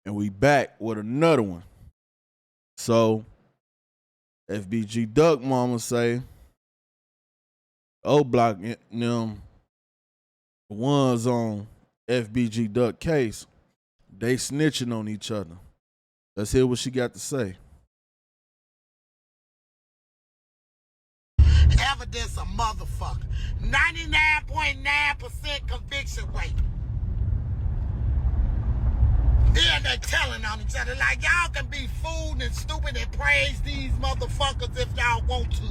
And we back with another one. So FBG Duck Mama say Oblock them the ones on FBG Duck case, they snitching on each other. Let's hear what she got to say. Evidence a motherfucker. 99.9% conviction rate. Then they telling on each other like y'all can be fooled and stupid and praise these motherfuckers if y'all want to.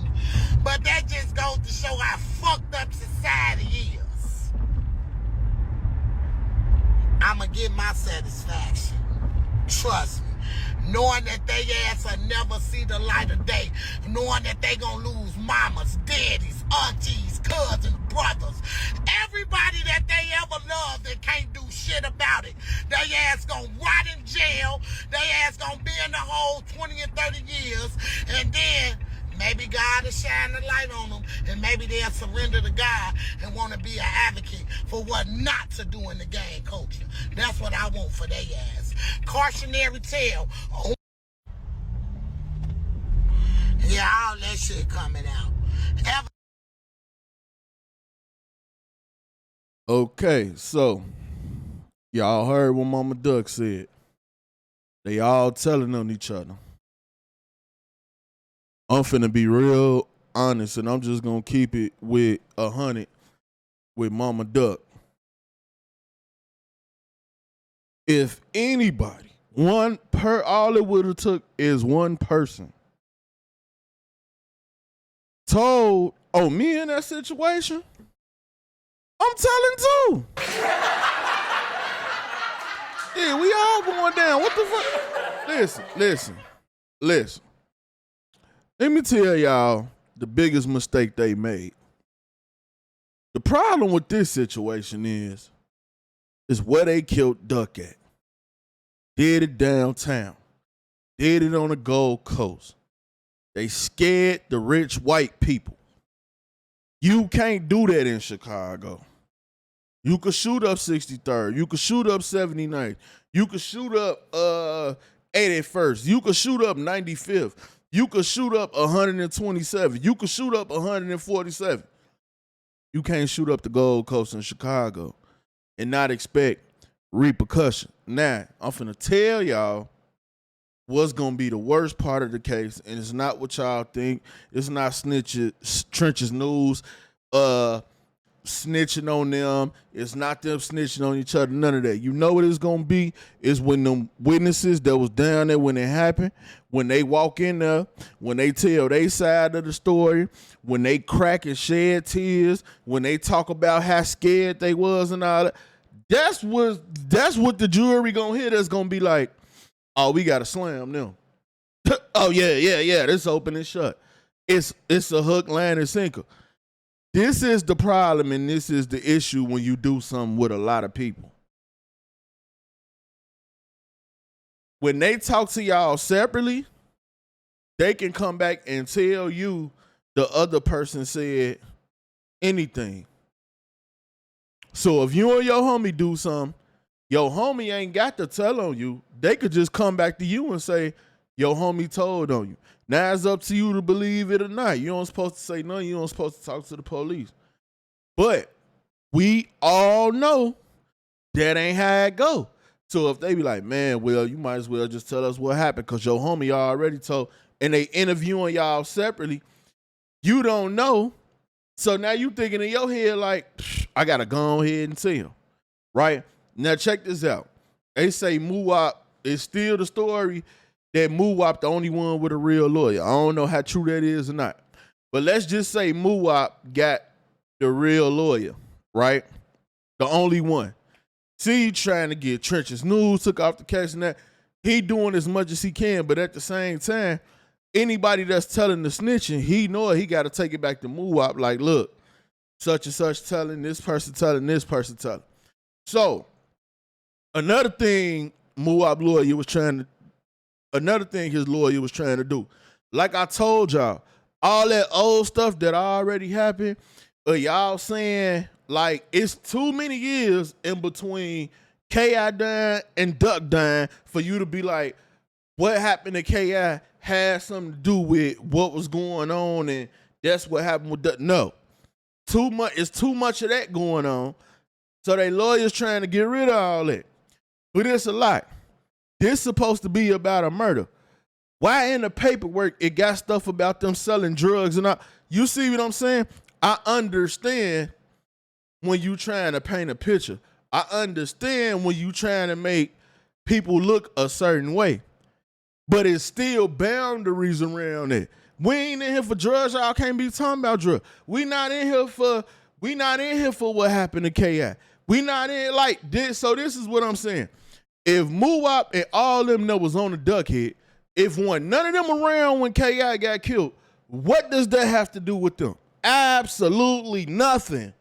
But that just goes to show how fucked up society is. I'ma get my satisfaction. Trust me. Knowing that they ass will never see the light of day. Knowing that they gonna lose mamas, daddies, aunties, cousins, brothers. Everybody that they ever loved and can't do shit about it. They ass gonna rot in jail. They ass gonna be in the hole 20 and 30 years. And then maybe God will shine the light on them, and maybe they'll surrender to God and want to be an advocate for what not to do in the gang culture. That's what I want for their ass. Cautionary tale. Oh. Yeah, all that shit coming out. Okay, so y'all heard what Mama Duck said. They all telling on each other. I'm finna be real honest, and I'm just gonna keep it with 100 with Mama Duck. If anybody, all it would have took is one person told, oh, me in that situation, I'm telling too. Yeah, we all going down. What the fuck? Listen. Let me tell y'all the biggest mistake they made. The problem with this situation is where they killed Duck at. Did it downtown. Did it on the Gold Coast. They scared the rich white people. You can't do that in Chicago. You could shoot up 63rd. You could shoot up 79th. You could shoot up 81st. You could shoot up 95th. You could shoot up 127. You could shoot up 147. You can't shoot up the Gold Coast in Chicago and not expect repercussion. Now, I'm finna tell y'all what's gonna be the worst part of the case, and it's not what y'all think. It's not Trenches News snitching on them. It's not them snitching on each other. None of that. You know what it's gonna be is when them witnesses that was down there when it happened, when they walk in there, when they tell their side of the story, when they crack and shed tears, when they talk about how scared they was and all that. That's what the jury gonna hear. That's gonna be like, oh, we gotta slam them. Oh yeah. This open and shut. It's a hook, line, and sinker. This is the problem, and this is the issue when you do something with a lot of people. When they talk to y'all separately, they can come back and tell you the other person said anything. So if you and your homie do something, your homie ain't got to tell on you. They could just come back to you and say, your homie told on you. Now it's up to you to believe it or not. You don't supposed to say nothing. You don't supposed to talk to the police. But we all know that ain't how it go. So if they be like, man, well, you might as well just tell us what happened because your homie already told, and they interviewing y'all separately, you don't know. So now you thinking in your head like, I got to go ahead and tell, right? Now check this out. They say Muwop is still the story that Muwop the only one with a real lawyer. I don't know how true that is or not. But let's just say Muwop got the real lawyer, right? The only one. See, trying to get Trenches News took off the case and that. He doing as much as he can, but at the same time, anybody that's telling the snitching, he know he got to take it back to Muwop. Like, look, such and such telling, this person telling, this person telling. So, another thing his lawyer was trying to do, like I told y'all, all that old stuff that already happened, y'all saying like it's too many years in between K.I. dying and Duck dying for you to be like, what happened to K.I. had something to do with what was going on, and that's what happened with Duck. No. Too much. It's too much of that going on. So they lawyers trying to get rid of all that. But it's a lot. This supposed to be about a murder. Why in the paperwork it got stuff about them selling drugs and all? You see what I'm saying? I understand when you trying to paint a picture. I understand when you trying to make people look a certain way. But it's still boundaries around it. We ain't in here for drugs. Y'all can't be talking about drugs. We not in here for what happened to K.I. We not in like this. So this is what I'm saying. If Muwop and all them that was on the duck head, if none of them around when K.I. got killed, what does that have to do with them? Absolutely nothing.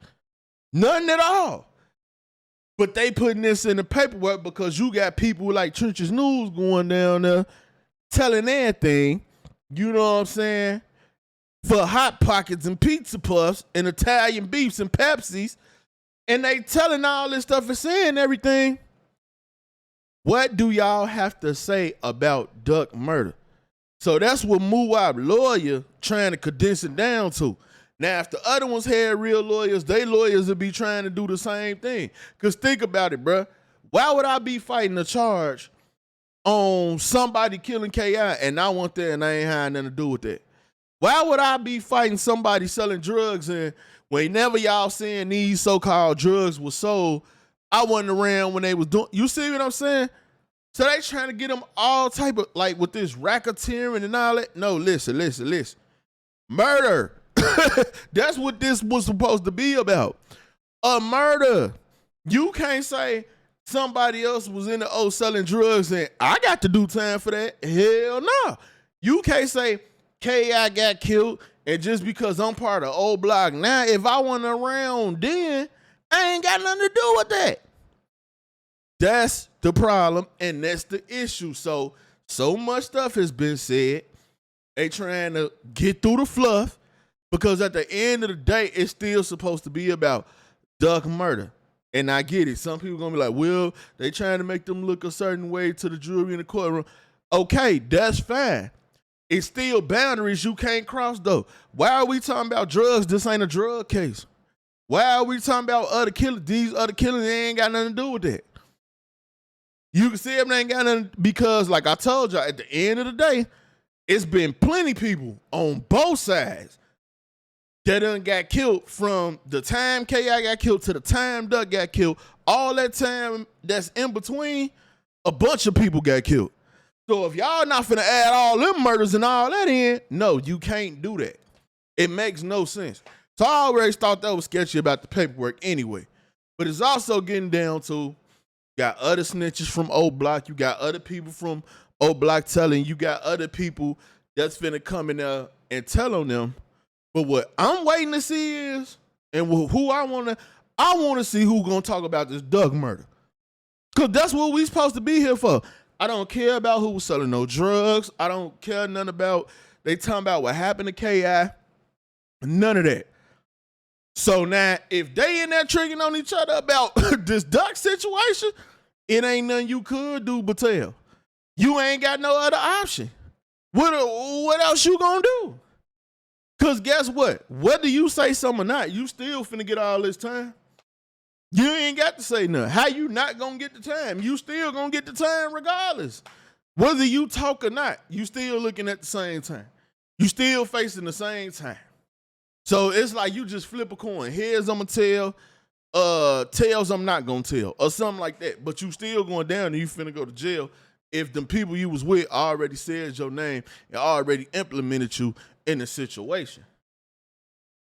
Nothing at all. But they putting this in the paperwork because you got people like Trenches News going down there telling everything, you know what I'm saying, for Hot Pockets and Pizza Puffs and Italian beefs and Pepsis, and they telling all this stuff and saying everything. What do y'all have to say about Duck murder? So that's what Muwop lawyer trying to condense it down to. Now, if the other ones had real lawyers, they lawyers would be trying to do the same thing. Because think about it, bruh. Why would I be fighting a charge on somebody killing K.I. and I want that and I ain't had nothing to do with that? Why would I be fighting somebody selling drugs and whenever y'all saying these so-called drugs were sold, I wasn't around when they was doing, you see what I'm saying? So they trying to get them all type of, like with this racketeering and all that. No, listen. Murder. That's what this was supposed to be about. A murder. You can't say somebody else was in the O selling drugs and I got to do time for that. Hell no. You can't say K.I. got killed and just because I'm part of Oblock now, if I wasn't around then, I ain't got nothing to do with that. That's the problem and that's the issue. So much stuff has been said. They trying to get through the fluff. Because at the end of the day, it's still supposed to be about Duck murder. And I get it. Some people going to be like, well, they trying to make them look a certain way to the jury in the courtroom. Okay, that's fine. It's still boundaries you can't cross, though. Why are we talking about drugs? This ain't a drug case. Why are we talking about other killers? These other killers, they ain't got nothing to do with that. You can see them, they ain't got nothing, because like I told y'all, at the end of the day, it's been plenty people on both sides that done got killed from the time K.I. got killed to the time Duck got killed. All that time that's in between, a bunch of people got killed. So if y'all not finna add all them murders and all that in, no, you can't do that. It makes no sense. So I already thought that was sketchy about the paperwork anyway. But it's also getting down to, you got other snitches from Oblock, you got other people from Oblock telling, you got other people that's finna come in there and tell on them. But what I'm waiting to see is, and who I want to see who gonna talk about this Duck murder. Because that's what we supposed to be here for. I don't care about who was selling no drugs. I don't care none about, they talking about what happened to K.I. None of that. So now, if they in there triggering on each other about this Duck situation, it ain't nothing you could do but tell. You ain't got no other option. What else you gonna do? Because guess what? Whether you say something or not, you still finna get all this time. You ain't got to say nothing. How you not gonna get the time? You still gonna get the time regardless. Whether you talk or not, you still looking at the same time. You still facing the same time. So it's like you just flip a coin. Heads I'm gonna tell, tails I'm not gonna tell, or something like that. But you still going down and you finna go to jail if them people you was with already said your name and already implemented you in the situation.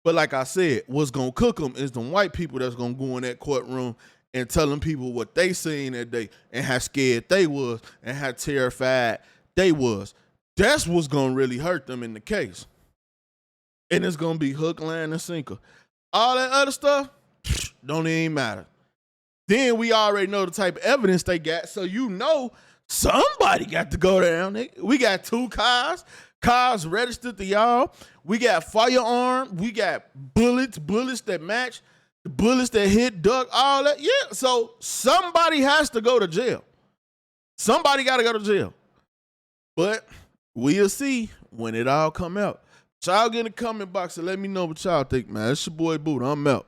But like I said, what's gonna cook them is them white people that's gonna go in that courtroom and telling people what they seen that day and how scared they was and how terrified they was. That's what's gonna really hurt them in the case. And it's gonna be hook, line, and sinker. All that other stuff, don't even matter. Then we already know the type of evidence they got, so you know somebody got to go down. We got 2 cars registered to y'all. We got firearm. We got bullets that match. the bullets that hit Duck, all that. Yeah, so somebody has to go to jail. Somebody got to go to jail. But we'll see when it all come out. Y'all get in the comment box and let me know what y'all think, man. It's your boy Buddha. I'm out.